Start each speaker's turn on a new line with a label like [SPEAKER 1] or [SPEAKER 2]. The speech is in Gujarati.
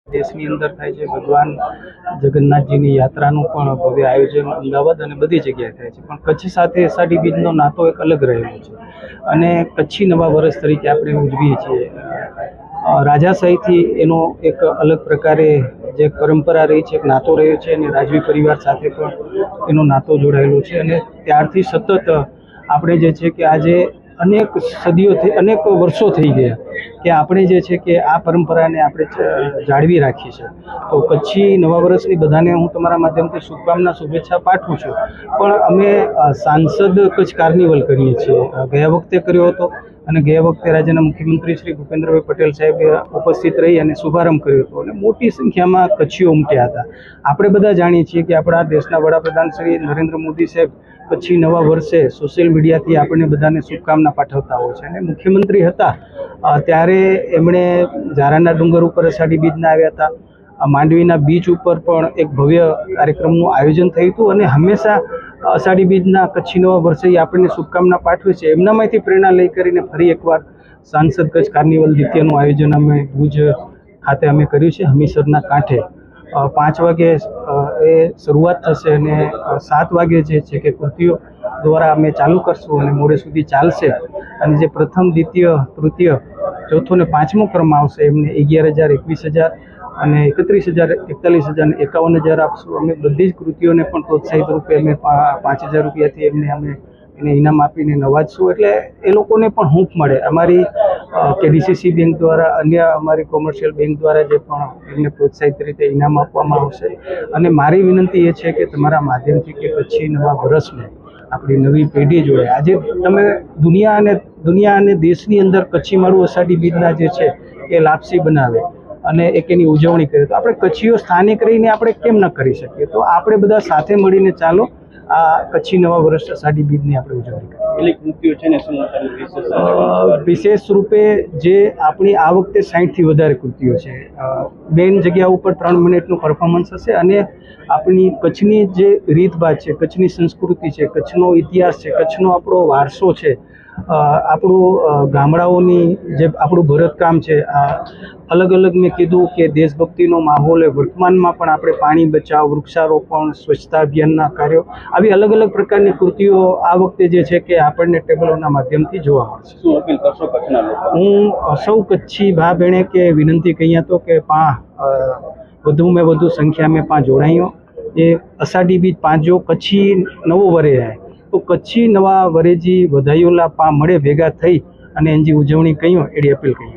[SPEAKER 1] દેશની અંદર થાય છે। ભગવાન જગન્નાથજીની યાત્રાનું પણ ભવ્ય આયોજન અમદાવાદ અને બધી જગ્યાએ થાય છે, પણ કચ્છ સાથે અષાઢી બીજનો નાતો એક અલગ રહેલો છે અને કચ્છી નવા વર્ષ તરીકે આપણે ઉજવીએ છીએ। રાજાશાહીથી એનો એક અલગ પ્રકારે જે પરંપરા રહી છે, એક નાતો રહ્યો છે અને રાજવી પરિવાર સાથે પણ એનો નાતો જોડાયેલો છે અને ત્યારથી સતત આપણે જે છે કે આજે અનેક સદીઓથી અનેક વર્ષો થઈ ગયા કે આપણે જે છે કે આ પરંપરાને આપણે જાળવી રાખી છે। તો કચ્છી નવા વર્ષની બધાને હું તમારા માધ્યમથી શુભકામના શુભેચ્છા પાઠવું છું। પણ અમે સાંસદ કચ્છ કાર્નિવલ કરીએ છીએ। ગયા વખતે કર્યો હતો અને ગયા વખતે રાજ્યના મુખ્યમંત્રી શ્રી ભૂપેન્દ્રભાઈ પટેલ સાહેબે ઉપસ્થિત રહી અને શુભારંભ કર્યો હતો અને મોટી સંખ્યામાં કચ્છીઓ ઉમટ્યા હતા। આપણે બધા જાણીએ છીએ કે આપણા દેશના વડાપ્રધાન શ્રી નરેન્દ્ર મોદી સાહેબ કચ્છી નવા વર્ષે સોશિયલ મીડિયાથી આપણને બધાને શુભકામના પાઠવતા હોય છે અને મુખ્યમંત્રી હતા ત્યારે એમણે ઝારાના ડુંગર ઉપર અષાઢી બીજના આવ્યા હતા। માંડવીના બીચ ઉપર પણ એક ભવ્ય કાર્યક્રમનું આયોજન થયું હતું અને હંમેશા અષાઢી બીજના કચ્છી નવા વર્ષે આપણને શુભકામના પાઠવે છે। એમનામાંથી પ્રેરણા લઈ કરીને ફરી એકવાર સાંસદ કચ્છ કાર્નિવલ દ્વિતીયનું આયોજન અમે ભુજ ખાતે અમે કર્યું છે। હમીસરના કાંઠે 5 વાગે એ શરૂઆત થશે અને 7 વાગે જે છે કે કૃતિઓ દ્વારા અમે ચાલુ કરશું અને મોડે સુધી ચાલશે અને જે પ્રથમ દ્વિતીય તૃતીય ચોથો ને પાંચમો ક્રમ આવશે એમને 11,000 21,000 અને 31,000 41,000 અને 51,000 આપશું। અમે બધી જ કૃતિઓને પણ પ્રોત્સાહિત રૂપે અમે 5,000 રૂપિયાથી એને ઇનામ આપીને નવાજશું, એટલે એ લોકોને પણ હૂંફ મળે। અમારી KDCC બેંક દ્વારા અન્ય અમારી કોમર્શિયલ બેંક દ્વારા જે પણ એમને પ્રોત્સાહિત રીતે ઇનામ આપવામાં આવશે અને મારી વિનંતી એ છે કે તમારા માધ્યમથી કે કચ્છી નવા વર્ષને આપણી નવી પેઢી જોડે આજે તમે દુનિયા અને દેશની અંદર કચ્છી માળું અષાઢી બીજના જે છે એ લાપસી બનાવે અને એક એની ઉજવણી કરે, તો આપણે કચ્છીઓ સ્થાનિક રહીને આપણે કેમ ન કરી શકીએ? તો આપણે બધા સાથે મળીને ચાલો આ કચ્છી નવા વર્ષ અષાઢી બીજની આપણે ઉજવણી કરીએ। વિશેષ રૂપે જે આપણી આ વખતે 60થી વધારે કૃતિઓ છે। બેન જગ્યા ઉપર 3 મિનિટનું પરફોર્મન્સ હશે અને આપણી કચ્છની જે રીતભાત છે, કચ્છની સંસ્કૃતિ છે, કચ્છનો ઇતિહાસ છે, કચ્છનો આપણો વારસો છે, આપણું ગામડાઓની જે આપણું ભરતકામ છે, અલગ અલગ મેં કીધું કે દેશભક્તિનો માહોલ એ વર્તમાનમાં પણ આપણે પાણી બચાવ, વૃક્ષારોપણ, સ્વચ્છતા અભિયાનના કાર્યો, આવી અલગ અલગ પ્રકારની કૃતિઓ આ વખતે જે છે કે આપણને ટેબલોના માધ્યમથી જોવા મળશે। શું અપીલ કરશો કચ્છના લોકો? હું સૌ કચ્છી ભા બહેને કે વિનંતી કહી તો કે વધુમાં વધુ સંખ્યામાં જોડાઈઓ એ અષાઢી બીજ 5 જો કચ્છી નવો વરે જાય તો કચ્છી નવા વરેજી વધાઈઓલા મળે ભેગા થઈ અને એની ઉજવણી કહ્યું એડી અપીલ કહી।